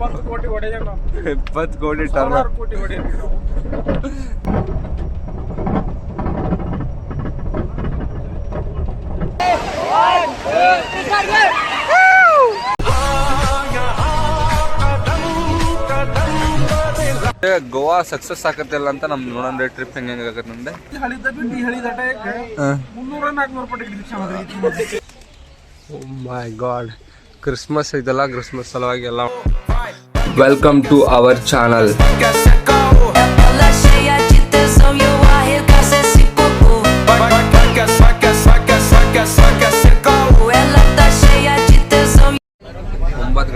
20 ಕೋಟಿ turn Goa success ಆಗತ್ತಿಲ್ಲ ಅಂತ ನಮ್ದು ನೋಡೋಣ ಟ್ರಿಪ್ ಹೆಂಗೆ ಆಗತ್ತೆ ನಮ್ದೆ. ಮೈ ಗಾಡ್, ಕ್ರಿಸ್ಮಸ್ ಐತಲ್ಲ, ಕ್ರಿಸ್ಮಸ್ ಸಲುವಾಗಿ ಎಲ್ಲ. Welcome to our channel.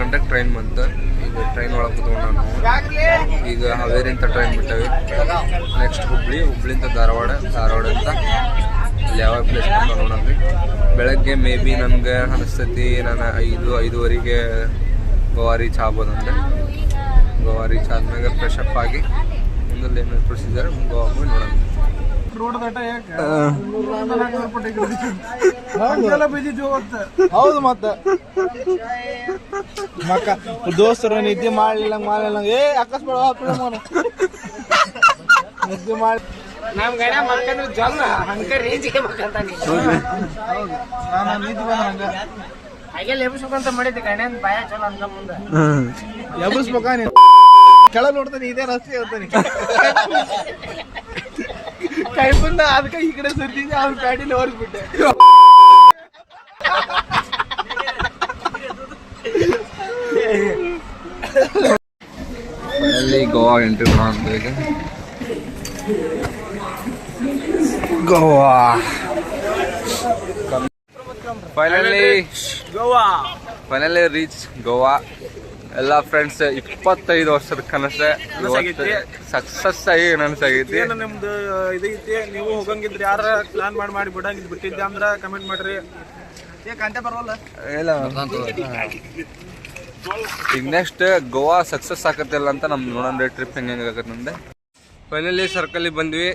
ಗಂಟೆಗೆ ಟ್ರೈನ್ ಬಂತು. ಈಗ ಟ್ರೈನ್ ಒಳಗೆ ಕೂತ್ಕೊಂಡು ನಾನು ಈಗ ಹಾವೇರಿಂತ ಟ್ರೈನ್ ಬಿಟ್ಟೇವಿ. ನೆಕ್ಸ್ಟ್ ಹುಬ್ಳಿಂದ ಧಾರವಾಡದಿಂದ ಅಲ್ಲಿ ಯಾವ ಪ್ಲೇಸ್ ನೋಡೋಣ. ಬೆಳಗ್ಗೆ ಮೇ ಬಿ ನಮ್ಗೆ ಅನಿಸ್ತೈತಿ ನಾನು 5-5:30ಗೆ ಗೋವಾ ರೀಚ್ ಆಗ್ಬೋದಂತೆ. ಗೋವಾ ರೀಚ್ ಆದ್ಮೇಲೆ ಫ್ರೆಶ್ ಅಪ್ ಆಗಿ ಮುಂದೆ ಏನು ಪ್ರೊಸೀಜರ್ ಗೋವಾ ಹೋಗಿ ನೋಡೋಣ. ಹೌದು, ಮತ್ತೆ ಮಕ್ಕ ದೋಸ್ತರು ನಿದ್ದೆ ಮಾಡ್ಲಿಲ್ಲ ಏ ಅಕಸ್ಮಾತ್ ನಿದ್ದೆ ಮಾಡಿ ನಮ್ ಗಡ ಮಕ್ಕಂದ್ರೆ ಜಲ್ಲ ಹಂಗ ರೇಂಜಿಗೆ ಮಕ್ಕಂತಾನೆ. ನಾನು ನಿದ್ದೆ ಬಂದಂಗ ಹಾಗೆ ಎಬ್ಸ್ಬೇಕಂತ ಮಾಡಿದ್ದೆ ಗಣ ಭಯ ಚಲೋ ಅಂತ ಮುಂದೆ ಎಬ್ಸ್ಬೇಕ ನೀನು ಕೆಳಗೆ ನೋಡ್ತಾನೆ, ಇದೇ ರಸ್ತೆ ಇರ್ತಾನೆ ಕೈ ಬಂದ ಅದಕ್ಕೆ ಈ ಕಡೆ ಸುರ್ತಿದ್ದೆ, ಅವ್ನ ಪ್ಯಾಟಿಲಿ ಓಡಿಸ್ಬಿಟ್ಟೆ. ಅಲ್ಲಿ ಗೋವಾ ಎಂಟ್ರಿ ಮಾಡೋದು. ಈಗ ಗೋವಾ ಫೈನಲಿ ರೀಚ್ ಗೋವಾ. ಎಲ್ಲ ಫ್ರೆಂಡ್ಸ್ 25 ವರ್ಷದ ಕನಸೆ ಸಕ್ಸಸ್ ಆಗಿ ನನಸಾಗೈತಿ. ನಿಮ್ದು ಇದೈತಿ, ನೀವು ಹೋಗಂಗಿದ್ರಿ ಯಾರ ಪ್ಲಾನ್ ಮಾಡಿ ಬಿಟ್ಟಿದ್ದೆ ಅಂದ್ರೆ ಕಮೆಂಟ್ ಮಾಡ್ರಿ. ಈಗ ನೆಕ್ಸ್ಟ್ ಗೋವಾ ಸಕ್ಸಸ್ ಆಗತ್ತಿಲ್ಲ ಅಂತ ನಮ್ದು ನೋಡೋಣ ಟ್ರಿಪ್ ಹೆಂಗೆ ಆಗತ್ತೆ ನಮ್ದೆ. ಫೈನಲಿ ಸರ್ಕಲ್ ಬಂದ್ವಿ.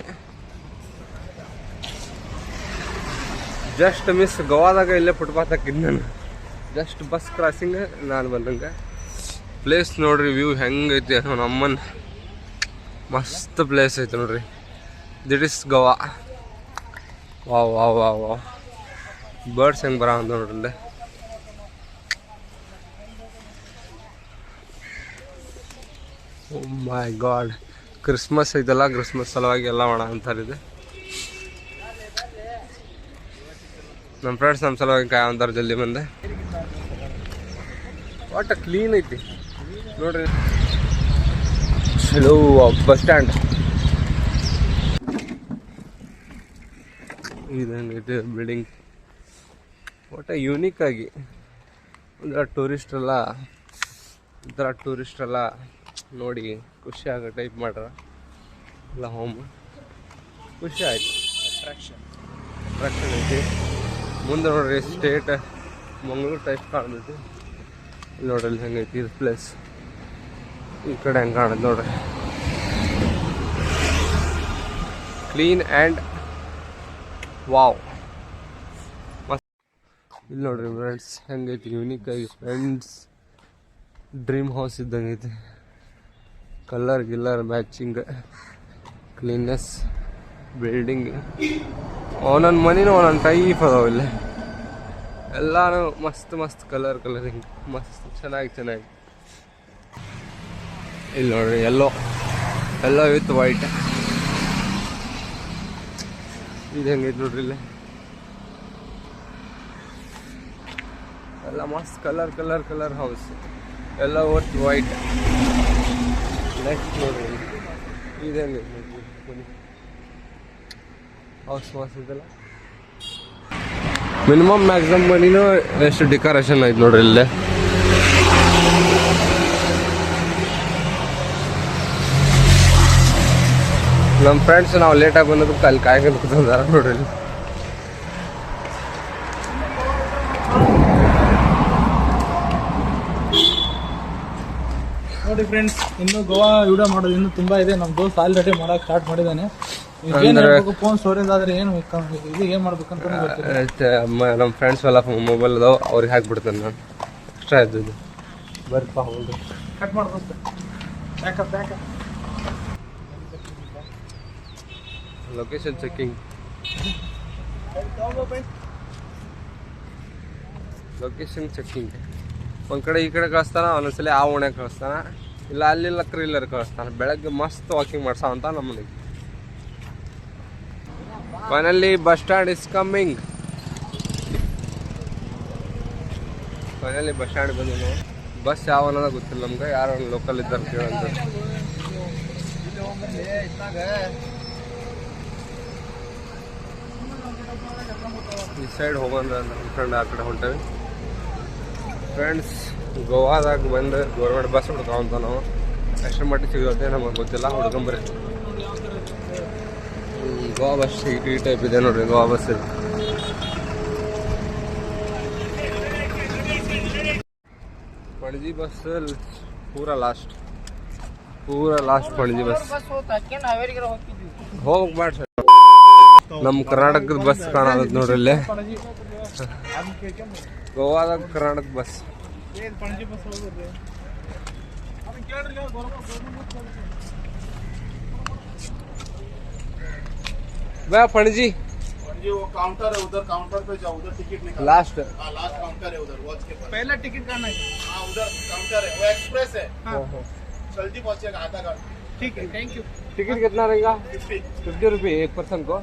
ಜಸ್ಟ್ ಮಿಸ್ ಗೋವಾದಾಗ ಇಲ್ಲೇ ಫುಟ್ಪಾತ್ ಹಾಕಿದ್ ನಾನು. ಜಸ್ಟ್ ಬಸ್ ಕ್ರಾಸಿಂಗ್ ನಾನು ಬಂದಂಗೆ. ಪ್ಲೇಸ್ ನೋಡ್ರಿ, ವ್ಯೂ ಹೆಂಗೈತಿ ನಮ್ಮನ್ ಮಸ್ತ್ ಪ್ಲೇಸ್ ಐತೆ ನೋಡ್ರಿ. This is Goa. Wow wow wow wow. Birds ಹೆಂಗೆ ಬರ ಅಂತ ನೋಡ್ರಿ ಇಲ್ಲೇ. ಓ ಮೈ ಗಾಡ್, ಕ್ರಿಸ್ಮಸ್ ಐತಲ್ಲ, ಕ್ರಿಸ್ಮಸ್ ಸಲುವಾಗಿ ಎಲ್ಲ ಮಾಡ ಅಂತಾರಿದೆ. ನಮ್ಮ ಫ್ರೆಂಡ್ಸ್ ನಮ್ಮ ಸಲುವಾಗಿ ಕಾಯ ಅಂತಾರೆ ಜಲ್ದಿ ಬಂದೆ. ಒಟ್ಟ ಕ್ಲೀನ್ ಐತಿ ನೋಡ್ರಿ. ಚಲೋ ಬಸ್ ಸ್ಟ್ಯಾಂಡ್ ಇದಂಗೈತೆ ಬಿಲ್ಡಿಂಗ್. ಒಟ್ಟ ಯೂನಿಕ್ ಆಗಿ ಒಂಥರ ಟೂರಿಸ್ಟ್ ಎಲ್ಲ ನೋಡಿ ಖುಷಿ ಆಗೋ ಟೈಪ್ ಮಾಡ್ರ ಎಲ್ಲ. ಹೋಮ್ ಖುಷಿ ಆಯ್ತು. ಅಟ್ರಾಕ್ಷನ್ ಐತಿ. ಮುಂದೆ ನೋಡ್ರಿ ಸ್ಟೇಟ್ ಮಂಗಳೂರು ಟೈಪ್ ಕಾಣ್ತೈತಿ. ಇಲ್ಲಿ ನೋಡ್ರಿ ಇಲ್ಲಿ ಹೆಂಗೈತಿ ಇದು ಪ್ಲೇಸ್. ಈ ಕಡೆ ಹೆಂಗೆ ಕಾಣುತ್ತೆ ನೋಡ್ರಿ, ಕ್ಲೀನ್ ಆ್ಯಂಡ್ ವಾವ್ ಮಸ್ತ್. ಇಲ್ಲಿ ನೋಡ್ರಿ ಫ್ರೆಂಡ್ಸ್ ಹೆಂಗೈತಿ ಯೂನಿಕ್ ಆಗಿ. ಫ್ರೆಂಡ್ಸ್ ಡ್ರೀಮ್ ಹೌಸ್ ಇದ್ದಂಗೆ ಐತಿ. Colour matching, cleanness, building. ಒಂದೊಂದು ಮನಿನೂ ಒಂದೊಂದು ಟೈಪ್ ಅದಾವ ಇಲ್ಲಿ. ಎಲ್ಲಾನು ಮಸ್ತ್ ಕಲರಿಂಗ್ ಮಸ್ತ್ ಚೆನ್ನಾಗಿ. ಇಲ್ಲಿ ನೋಡ್ರಿ ಎಲ್ಲೋ ವಿತ್ ವೈಟ್. ಇದು ಹೆಂಗೈತೆ ನೋಡ್ರಿ ಇಲ್ಲಿ ಎಲ್ಲ ಮಸ್ತ್ ಕಲರ್ ಹೌಸ್ ಎಲ್ಲ ವಿತ್ ವೈಟ್. ನೆಕ್ಸ್ಟ್ ನೋಡ್ರಿ ಇದು ಹೆಂಗೈತೆ ನೋಡ್ರಿ ಹೌಸ್ ಮಸ್ತ್ ಇದೆಲ್ಲ. ಮಿನಿಮಮ್ ಮ್ಯಾಕ್ಸಿಮಮ್ ಮನಿನೂ ಎಷ್ಟು ಡೆಕೋರೇಷನ್ ಐತೆ ನೋಡ್ರಿ ಇಲ್ಲೇ. ನಮ್ಮ ಫ್ರೆಂಡ್ಸ್ ನಾವು ಲೇಟಾಗಿ ಬಂದದಕ್ಕೆ ಅಲ್ಲಿ ಕಾಯ್ಕೊಂಡು ಕೂತಾರ ನೋಡ್ರಿ. ನೋಡಿ ಫ್ರೆಂಡ್ಸ್, ಇನ್ನು ಗೋವಾ ವಿಡಿಯೋ ಮಾಡೋದು ಇನ್ನೂ ತುಂಬಾ ಇದೆ. ನಮ್ಮ ದೋಸ್ತ್ ಆಲ್ರೆಡಿ ಮಾಡಕ್ಕೆ ಸ್ಟಾರ್ಟ್ ಮಾಡಿದ್ದಾನೆ. ಫೋನ್ ಸ್ಟೋರೇಜ್ ಆದ್ರೆ ಏನು ಮಾಡ್ಬೇಕಂತ ನಮ್ಮ ಫ್ರೆಂಡ್ಸ್ ಎಲ್ಲ ಮೊಬೈಲ್ ಅದಾವ, ಅವ್ರಿಗೆ ಹಾಕ್ಬಿಡ್ತೇನೆ ನಾನು. ಎಕ್ಸ್ಟ್ರಾ ಇದ್ದದ್ದು ಬರ್ಪಾ ಹೋಗಿ. ಕಟ್ ಮಾಡ್ಬೋದು ಬ್ಯಾಕಪ್ ಲೊಕೇಶನ್ ಚೆಕಿಂಗ್ ಒಂದು ಕಡೆ ಈ ಕಡೆ ಕಳಿಸ್ತಾನ, ಒಂದೊಂದ್ಸಲಿ ಆ ಓಣೆ ಕಳಿಸ್ತಾನ, ಇಲ್ಲ ಅಲ್ಲಿಲ್ಲ ಕ್ರೀಲರ್ ಕಳಿಸ್ತಾನೆ. ಬೆಳಗ್ಗೆ ಮಸ್ತ್ ವಾಕಿಂಗ್ ಮಾಡ್ಸೋ ಅಂತ ನಮ್ಮನಿಗೆ. Finally bus stand is coming. Finally bus stand ಬಂದು ನಾವು. ಬಸ್ ಯಾವ ಅನ್ನೋದು ಗೊತ್ತಿಲ್ಲ ನಮ್ಗೆ, ಯಾರು ಲೋಕಲ್ ಇದ್ದಾರೆ ಕೇಳಂತ. ಈ ಸೈಡ್ ಹೋಗೋಣ ಅನ್ಕೊಂಡು ಆ ಕಡೆ ಹೊಂಟೇವಿ ಫ್ರೆಂಡ್ಸ್. ಗೋವಾದಾಗ ಬಂದು ಗೌರ್ಮೆಂಟ್ ಬಸ್ ಹುಡ್ಕೊಂತ ನಾವು. ಎಷ್ಟರ ಮಟ್ಟಿಗೆ ಸಿಗುತ್ತೆ ನಮಗೆ ಗೊತ್ತಿಲ್ಲ, ಹುಡ್ಕೊಂಬರಿ. ಗೋವಾ ಬಸ್ ಈ ಟೈಪ್ ಇದೆ ನೋಡ್ರಿ, ಗೋವಾ ಬಸ್ ಇದೆ. ಪಣಜಿ ಬಸ್ ಪೂರಾ ಲಾಸ್ಟ್ ಪಣಜಿ ಬಸ್. ಹೋಗ್ಬೇಡ ಸರ್, ನಮ್ಮ ಕರ್ನಾಟಕದ ಬಸ್ ಕಾಣೋದು ನೋಡ್ರಿ ಇಲ್ಲೇ. ಗೋವಾದಾಗ ಕರ್ನಾಟಕ ಬಸ್. पणजी वो काउंटर है उधर, काउंटर पे जाओ, उधर टिकट निकालो। लास्ट लास्ट काउंटर है उधर, वॉच के पास। पहला टिकट करना है। हाँ उधर काउंटर है, वो एक्सप्रेस है। हाँ। जल्दी पहुंचेगा, आधा घंटा। ठीक है, थैंक यू। टिकट कितना रहेगा? 50 रुपये एक पर्सन को.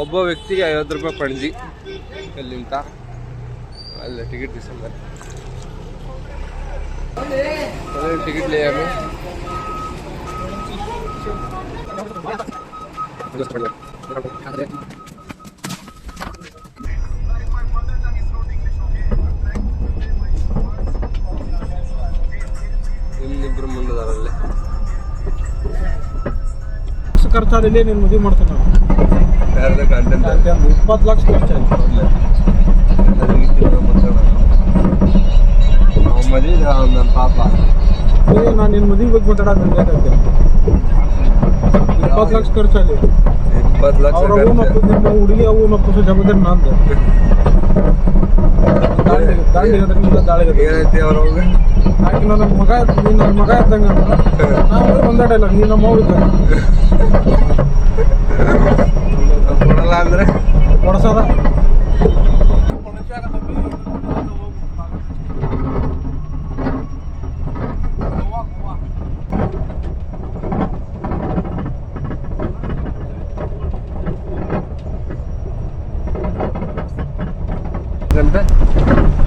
ಒಬ್ಬ ವ್ಯಕ್ತಿಗೆ 50 ರೂಪಾಯಿ ಪಣಜಿ. ಎಲ್ಲಿಂತ ಅಲ್ಲ ಟಿಕೆಟ್ ಡಿಸೆಂಬರ್ ಟಿಕೆಟ್ ಲೇ ಹमें ಇನ್ನಿಬ್ರು ಮುಂದದಾರಲ್ಲಿ. ಖರ್ಚಾದಲ್ಲಿ ನೀನು ಮದುವೆ ಮಾಡ್ತಾನೆ ನಾವು. 20 ಲಕ್ಷ ಖರ್ಚಾಗಿ ಮದುವೆ ನನ್ನ ಪಾಪ. ನಾನು ನಿನ್ನ ಮದುವೆ ಬಗ್ಗೆ ಮಾತಾಡೋದು ನನಗೆ ಬೇಕಾಗ್ತದೆ. 20 ಲಕ್ಷ ಖರ್ಚಾಗಿ 20 ಲಕ್ಷ ನಿಮ್ಮ ಹುಡುಗಿ ಅವು ನಪ್ಪು ಜವಾಬ್ದಾರಿ ನಂದು. ಏನೈತಿ ಅವ್ರವ್ಗೆ ಆಕೆ ನನ್ನ ಮಗ, ನೀನು ನನ್ನ ಮಗ ಇದ್ದಂಗೆ. ನಾವು ಒಂದಾಡಲ್ಲ, ನೀನು ನಮ್ಮ ಅವ್ವ ಇದ್ದಂಗೆ. ಕೊಡಲ್ಲ ಅಂದ್ರೆ ಕೊಡ್ಸದ.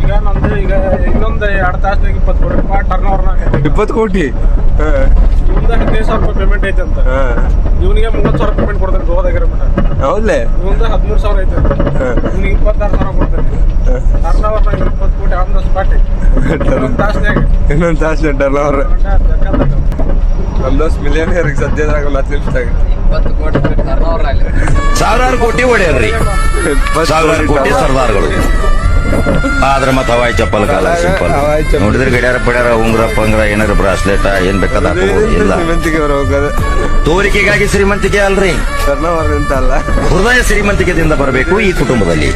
ಈಗ ನಂದು ಈಗ ಇನ್ನೊಂದು 2 ತಾಸ್ನಾಗ 20 ಕೋಟಿ ರೂಪಾಯಿ ಟರ್ನ್ ಓವರ್ನಾಗ 20 ಕೋಟಿ. ಇವಂದ 15,000 ರೂಪಾಯಿ ಪೇಮೆಂಟ್ ಐತೆ ಅಂತ. ಇವನಿಗೆ 30,000 ಪೇಮೆಂಟ್ ಕೊಡ್ತಾನೆ ಗೋವಾದಾಗ ಮಟ. ಹೌದ್ಲೆ ಇವಂದ 13,000 ಐತೆ ಅಂತ. ಇವನಿಗೆ 26,000 ಕೊಡ್ತಾನೆ. ಟರ್ನ್ ಓವರ್ನಾಗ 20 ಕೋಟಿ ಆನ್ ದ ಸ್ಪಾಟ್. ಇನ್ನೊಂದು ತಾಸ್ನಾಗ ಟರ್ನ್ ಓವರ್. ನಮ್ಮ ದೋಸ್ತ್ ಮಿಲಿಯನಿಯರ್ಗೆ ಸದ್ಯದಾಗ 10 ನಿಮಿಷದಾಗ 20 ಕೋಟಿ ಟರ್ನ್ ಓವರ್ ಆಗಲಿ. ಸಾವಿರಾರು ಕೋಟಿ ಹೊಡೆಯಲ್ರಿ, ಸಾವಿರಾರು ಕೋಟಿ ಸರ್ದಾರ್ಗಳು. ಆದ್ರೆ ಮತ್ತೆ ಹವಾಯಿ ಚಪ್ಪಲ್ ಕಾಲ ಸಿಂಪಲ್ ನೋಡಿದ್ರೆ ಗಡಿಯಾರ ಪಡ್ಯಾರ ಉಂಗ್ರ ಪಂಗ್ರ ಏನಾರ ಬ್ರಾಸ್ಲೆಟ್ ಏನ್ ಬೇಕಾದ ಇಲ್ಲ. ತೋರಿಕೆಗಾಗಿ ಶ್ರೀಮಂತಿಕೆ ಅಲ್ರಿ, ಟರ್ನ್ ಓವರ್ ಅಂತ ಅಲ್ಲ, ಹೃದಯ ಶ್ರೀಮಂತಿಕೆದಿಂದ ಬರಬೇಕು ಈ ಕುಟುಂಬದಲ್ಲಿ.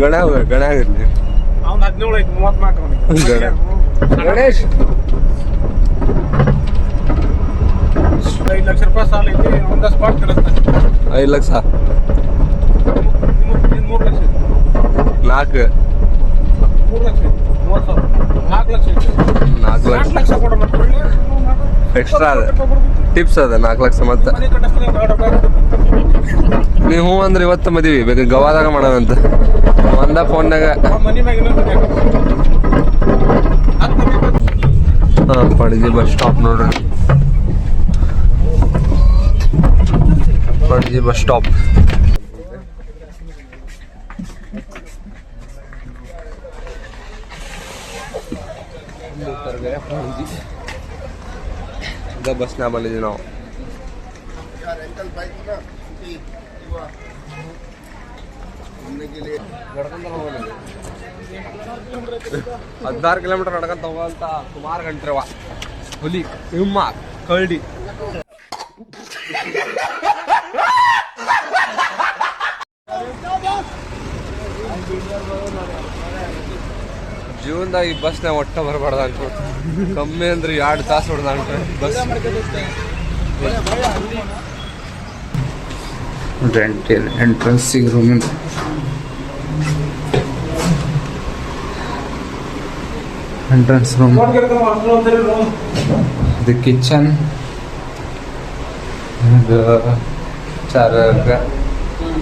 ಗಣ ಆಗಿರ್ಲಿ. ಅವ್ನು 17 ಐತಿ, 34 ಅವನಿಗೆ. ಗಣೇಶ್ 5 ಲಕ್ಷ ರೂಪಾಯಿ ಸಾಲ ಐತಿ, ಆನ್ ದ ಸ್ಪಾಟ್ ಕಳಿಸ್ತಾನೆ. 5 ಲಕ್ಷ 3 ಲಕ್ಷ 4 3 ಲಕ್ಷ 30,000 4 ಲಕ್ಷ 4 ಲಕ್ಷ ಲಕ್ಷ ಕೊಡ ಮತ್ತೆ ಎಕ್ಸ್ಟ್ರಾ ಅದ ಟಿಪ್ಸ್ ಅದ 4 ಲಕ್ಷ. ಮತ್ತೆ ಮನೆ ಕಟ್ಟಿಸ್ತಾನೆ 2 ರೂಪಾಯಿ. ನೀವು ಹ್ಞೂ ಅಂದ್ರೆ ಇವತ್ತು ಮದುವೆ ಬೇಕು ಗೋವಾದಾಗ ಮಾಡೋಣಂತ ಒಂದ ಫೋನ್ನಾಗ. ಮನೆ ಮ್ಯಾಗ ಇನ್ನೊಂದು ಹಾಂ ಪಣಜಿ ಬಸ್ ಸ್ಟಾಪ್ ನೋಡ್ರಿ, ಪಣಜಿ ಬಸ್ ಸ್ಟಾಪ್. ಬಸ್ನಾಗ ಬಂದಿದ್ದೀವಿ ನಾವು. 16 ಕಿಲೋಮೀಟರ್ ನಡ್ಕೊಂತ ಹೋಗಂತ ಸುಮಾರು ಗಂಟೆವ. ಹುಲಿ ಸಿಂಹ ಕರಡಿ ಜೀವನದಾಗ ಈ ಬಸ್ನಾಗ ಒಟ್ಟ ಬರಬಾರ್ದು ಅನ್ಕೋತ ಕಮ್ಮಿ ಅಂದ್ರೆ 2 ತಾಸು ಹೊಡೆದ ಬಸ್ ಎಂಟ್ರೆನ್ಸಿಗೆ ರೂಮಿಂದ ಎಂಟ್ರೆನ್ಸ್ ರೂಮ್ ಇದು ಕಿಚನ್ ಇದು ಚಾರಕ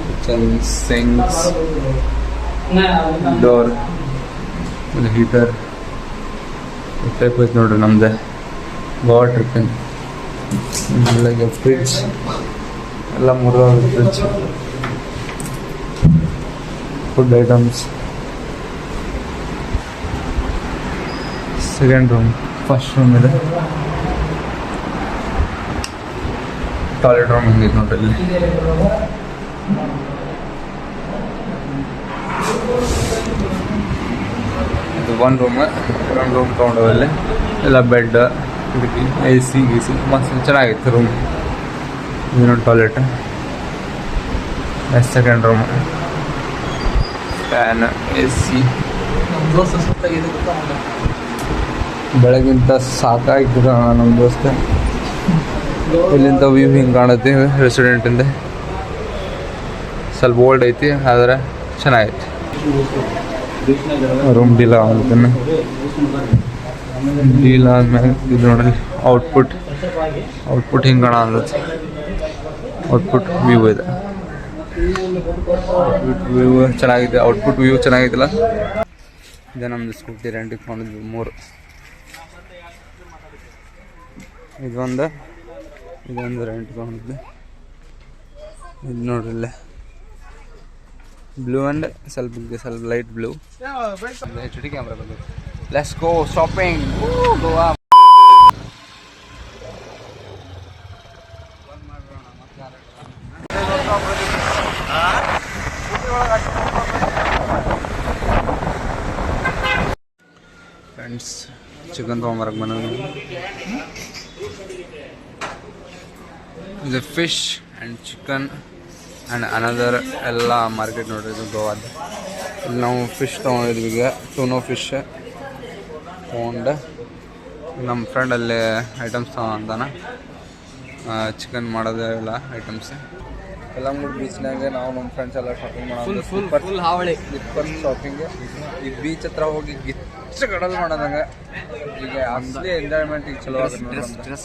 kitchen sinks door heater type ಐತೆ ನೋಡ್ರಿ ನಮ್ದು ವಾಟರ್ ಕ್ಯಾನ್ ಆಮೇಲೆ ಫ್ರಿಡ್ಜ್ ಎಲ್ಲ 3 fridge food items second room first room ಇದೆ ಟಾಯ್ಲೆಟ್ ರೂಮ್ ಹಿಂಗಿದೆ ನೋಡ್ರಿ ಇಲ್ಲಿ ಇದು ಒಂದು ರೂಮ್ ತೊಗೊಂಡಲ್ಲಿ ಎಲ್ಲ ಬೆಡ್ ಕಿಟಕಿ AC ಗೀಸಿ ಮಸ್ತ್ ಚೆನ್ನಾಗಿತ್ತು ರೂಮ್ ಇನ್ನೊಂದು toilet second room fan AC ಬೆಳಗಿಂತ ಸಾಕಾಗಿತ್ತು ನಮ್ಮ ದೋಸ್ತ ಇಲ್ಲಿಂದ ವ್ಯೂ ಹಿಂಗೆ ಕಾಣುತ್ತೆ ರೆಸ್ಟೋರೆಂಟಿಂದ ಸ್ವಲ್ಪ ಓಲ್ಡ್ ಐತಿ ಆದರೆ ಚೆನ್ನಾಗೈತಿ ರೂಮ್ ಡೀಲ್ ಆಗುತ್ತೆ ಡೀಲ್ ಆದ್ಮೇಲೆ ಇದು ನೋಡ್ರಿ ಔಟ್ಪುಟ್ ಹಿಂಗೆ ಕಾಣ ಅನ್ಸುತ್ತೆ ಔಟ್ಪುಟ್ ವ್ಯೂ ಇದೆ ವ್ಯೂ ಚೆನ್ನಾಗಿದೆ ಔಟ್ಪುಟ್ ವ್ಯೂ ಚೆನ್ನಾಗಿತ್ತಲ್ಲ ಇದೆ ನಮ್ಮದು ಸ್ಕೂಟಿ ರೆಂಟಿಗೆ ತೊಗೊಂಡಿದ್ವಿ 3 ಇದೊಂದು ರೆಂಟ್ ತೊಗೊಂಡಿದ್ವಿ ಇದು ನೋಡ್ರಿ ಇಲ್ಲೇ ಬ್ಲೂ ಆ್ಯಂಡ್ ಸ್ವಲ್ಪ ಲೈಟ್ ಬ್ಲೂ HD ಕ್ಯಾಮ್ರಾ ಬಂದಿದೆ let's go shopping Goa friends chicken ತೊಗೊಂಬರಕ್ಕೆ ಬಂದ ಇದು fish and chicken and another ಎಲ್ಲ ಮಾರ್ಕೆಟ್ ನೋಡ್ರಿ ಇದು ಗೋವಾದ ಇಲ್ಲಿ ನಾವು ಫಿಶ್ ತೊಗೊಂಡಿದ್ವಿ ಈಗ ಟೂನೋ ಫಿಶ್ ತೊಗೊಂಡು ನಮ್ಮ ಫ್ರೆಂಡ್ ಅಲ್ಲಿ ಐಟಮ್ಸ್ ತೊಗೊಂತಾನ ಚಿಕನ್ ಮಾಡೋದು ಎಲ್ಲ ಐಟಮ್ಸ್ ಎಲ್ಲ ಮೂರು ಬೀಚ್ನಾಗೆ ನಾವು ನಮ್ಮ ಫ್ರೆಂಡ್ಸ್ ಎಲ್ಲ ಶಾಪಿಂಗ್ ಮಾಡೋದು ಫುಲ್ ಹಾವಳಿ ಶಾಪಿಂಗ್ ಈ ಬೀಚ್ ಹತ್ರ ಹೋಗಿ ಗಿಚ್ಚ ಕಡಲ್ ಮಾಡೋದಂಗೆ ಈಗ ಅಸಲಿ ಎಂಜಾಯ್ಮೆಂಟ್ ಈಗ ಚಲೋ ಆಗುತ್ತೆ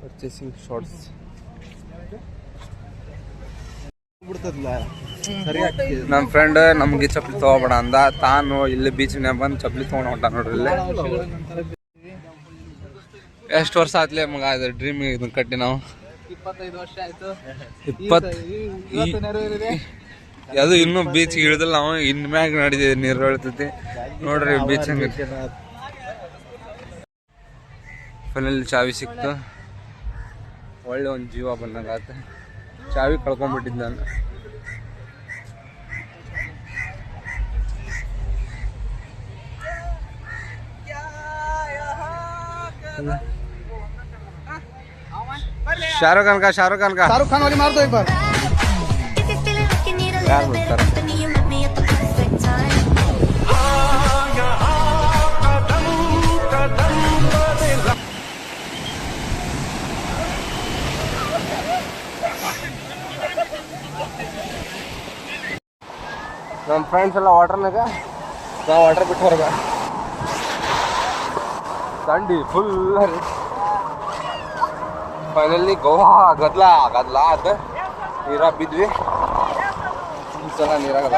ಪರ್ಚೇಸಿಂಗ್ ಶಾರ್ಟ್ಸ್ ನಮ್ಮ ಫ್ರೆಂಡ್ ನಮ್ಗೆ ಚಪ್ಪಲಿ ತೊಗೊಬೇಡ ಅಂದ ತಾನು ಇಲ್ಲಿ ಬೀಚ್ನಾಗ ಬಂದು ಚಪ್ಪಲಿ ತೊಗೊಂಡು ಹೊಂಟ ನೋಡ್ರಿ ಇಲ್ಲಿ ಎಷ್ಟು ವರ್ಷ ಆತ್ಲೆ ಮಗ ಅದು ಡ್ರೀಮ್ ಇದನ್ನ ಕಟ್ಟಿ ನಾವು 25 ವರ್ಷ ಆಯ್ತು ಅದು ಇನ್ನೂ ಬೀಚ್ಗೆ ಇಳಿದಿಲ್ಲ ನಾವು ಇನ್ ಮ್ಯಾಗ ನಡಿದಿದೆ ನೀರು ಹೇಳ್ತೈತಿ ನೋಡ್ರಿ ಬೀಚ್ ಹಂಗ ಫೈನಲ್ ಚಾವಿ ಸಿಕ್ತು ಒಳ್ಳೆ ಒಂದು ಜೀವ ಬಂದಂಗಾತ ಚಾವಿ ಕಳ್ಕೊಂಡ್ಬಿಟ್ಟಿದ್ದು ನಾನು शाहरुख खान वाली मार दो एक बार यार बोलता ನಮ್ಮ ಫ್ರೆಂಡ್ಸ್ ಎಲ್ಲ ವಾಟರ್ನಾಗ ನಾವು ವಾಟರ್ ಬಿಟ್ಟು ಹೊರಗ ದಂಡಿ ಫುಲ್ ಫೈನಲಿ ಗೋವಾ ಗದ್ಲ ಅದ ನೀರಾಗ ಬಿದ್ವಿ ಈ ಸಲ ನೀರಾಗ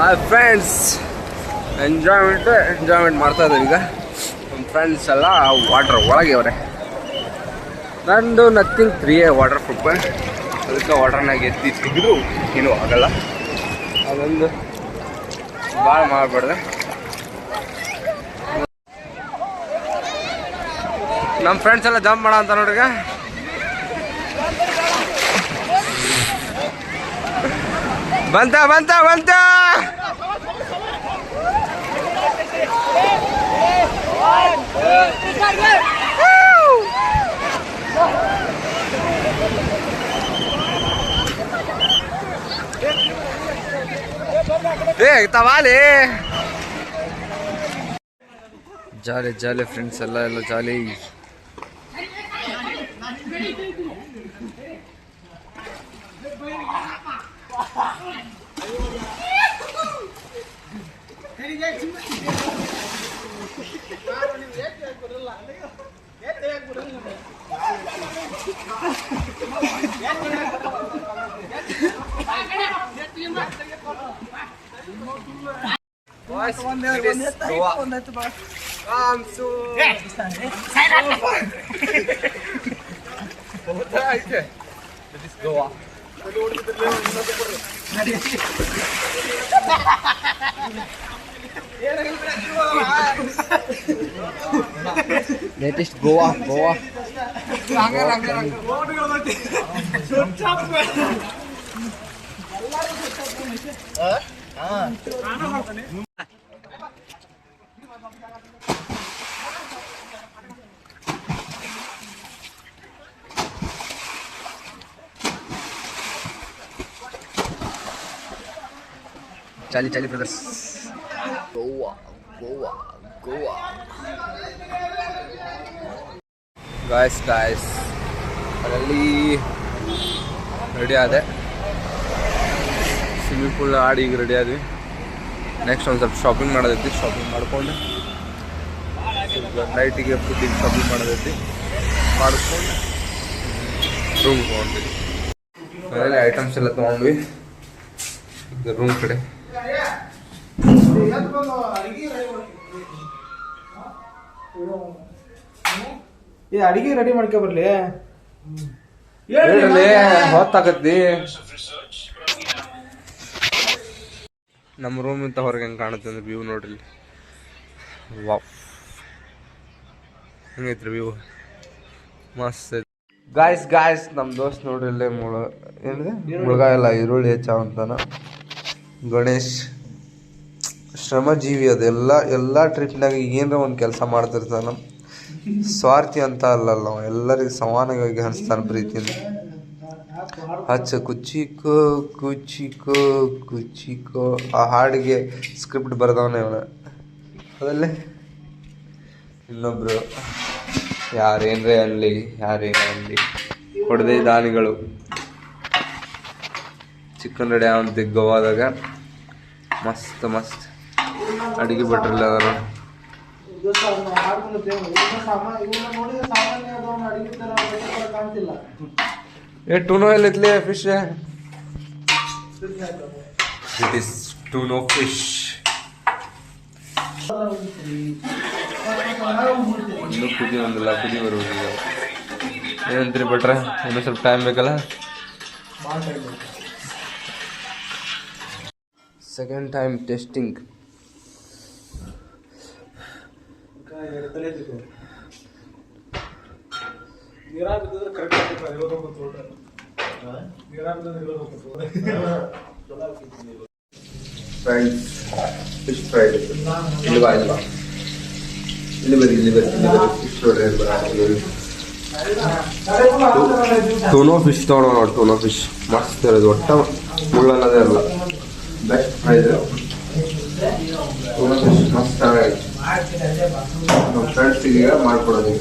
ಹಾಯ್ ಫ್ರೆಂಡ್ಸ್ ಎಂಜಾಯ್ಮೆಂಟ್ ಮಾಡ್ತಾ ಇದ್ದೀವಿ ಈಗ ನಮ್ಮ ಫ್ರೆಂಡ್ಸ್ ಎಲ್ಲ ವಾಟರ್ ಒಳಗೆ ಅವ್ರೆ ನಂದು ನಥಿಂಗ್ 3 ವಾಟರ್ ಪ್ರೂಫ್ ಅದಕ್ಕೆ ವಾಟರ್ನಾಗ ಎತ್ತಿ ತೆಗೆದು ಏನೂ ಆಗಲ್ಲ ಅದೊಂದು ಭಾಳ ಮಾಡಬಾರ್ದು ನಮ್ಮ ಫ್ರೆಂಡ್ಸ್ ಎಲ್ಲ ಜಂಪ್ ಮಾಡೋ ಅಂತ ನೋಡ್ರಿ ಬಂತ ಏ ತವಾಲೆ ಜಾಲಿ ಜಾಲಿ ಫ್ರೆಂಡ್ಸ್ ಎಲ್ಲ ಜಾಲಿ. ಲೇಟೆಸ್ಟ್ ಗೋವಾ ಚಾಲಿ ಬ್ರದರ್ಸ್. ಗೋವಾ ಗಾಯ್ಸ್ ಅದರಲ್ಲಿ ರೆಡಿ ಆದೆ. ಸ್ವಿಮ್ಮಿಂಗ್ ಪೂಲ್ ಆಡಿ ಈಗ ರೆಡಿ ಆದ್ವಿ. ನೆಕ್ಸ್ಟ್ ಒಂದು ಸ್ವಲ್ಪ ಶಾಪಿಂಗ್ ಮಾಡೋದೈತಿ. ಶಾಪಿಂಗ್ ಮಾಡ್ಕೊಂಡು ನೈಟಿಗೆ ಫುಡ್ಡಿಗೆ ಶಾಪಿಂಗ್ ಮಾಡೋದೈತಿ. ಮಾಡಿಕೊಂಡು ರೂಮ್ ತೊಗೊಂಡ್ವಿ. ಅದರಲ್ಲಿ ಐಟಮ್ಸ್ ಎಲ್ಲ ತೊಗೊಂಡ್ವಿ. ಈಗ ರೂಮ್ ಕಡೆ ಅಡಿಗೆ ರೆಡಿ ಮಾಡ್ಕೊ ಬರ್ಲಿ. ಹೊತ್ತಾಗತ್ತಿ. ನಮ್ಮ ರೂಮ್ ಇಂತ ಹೊರಗೆ ಹೆಂಗೆ ಕಾಣುತ್ತೆ ಅಂದ್ರೆ ವ್ಯೂ ನೋಡ್ರಿ. ವಾವ್ ಹೆಂಗೈತ್ರಿ ವ್ಯೂ, ಮಸ್ತ್. ಗಾಯ್ಸ್ ನಮ್ಮ ದೋಸ್ತ್ ನೋಡ್ರಿ ಇಲ್ಲೇ ಏನಿದೆ ಮುಳುಗಾಯ ಎಲ್ಲ ಈರುಳ್ಳಿ ಹೆಚ್ಚಾವ ಅಂತಾನ. ಗಣೇಶ್ ಶ್ರಮಜೀವಿ. ಅದೆಲ್ಲ ಟ್ರಿಪ್ನಾಗ ಏನರ ಒಂದು ಕೆಲಸ ಮಾಡ್ತಿರ್ತಾನ. ಸ್ವಾರ್ಥಿ ಅಂತ ಅಲ್ಲಲ್ಲ ನಾವು, ಎಲ್ಲರಿಗೂ ಸಮಾನವಾಗಿ ಹಂಚ್ತಾನೆ ಪ್ರೀತಿಯಿಂದ. ಹಚ್ಚ ಕುಚಿಕೋ ಆ ಹಾಡಿಗೆ ಸ್ಕ್ರಿಪ್ಟ್ ಬರ್ದವನೇ ಅವನ. ಅದಲ್ಲೇ ಇನ್ನೊಬ್ರು ಯಾರೇನ್ರೇ ಅನ್ಲಿ ಹೊಡೆದೇ ದಾನಿಗಳು. ಚಿಕನ್ ರೆಡಿ ಆವಂತ ಗೋವಾದಾಗ ಮಸ್ತ್ ಅಡಿಗೆ ಬಿಟ್ರಲ್ಲ ಅವರು. ಟೂನೋ ಎಲ್ಲಿತ್ಲಿ fish? It is tuna fish. ಇನ್ನೂ ಕುದಿ ಬರುವುದಿಲ್ಲ. ಏನಂತೀರಿ ಬಿಟ್ರೆ ಇನ್ನೂ ಸ್ವಲ್ಪ ಟೈಮ್ ಬೇಕಲ್ಲ. Second time tasting. Fish fried ಇಲ್ಲಿ ಬರೀ ಟೂನೋ ಫಿಶ್ ತೊಗೊಳೋ ನೋಡಿ. ಟೂನೋ ಫಿಶ್ ಮಸ್ತ್ ಇರೋದು, ಒಟ್ಟ ಮುಳ್ಳಲ್ಲದೇ ಇರಲ್ಲ. ಬೆಸ್ಟ್ ಪ್ರೈಸ್ ಟೂನೋ ಫಿಶ್ ಮಸ್ತ್ ಚೆನ್ನಾಗಿ ನಮ್ಮ ಫ್ರೆಂಡ್ಸಿಗೆ ಮಾಡ್ಕೊಡೋದು.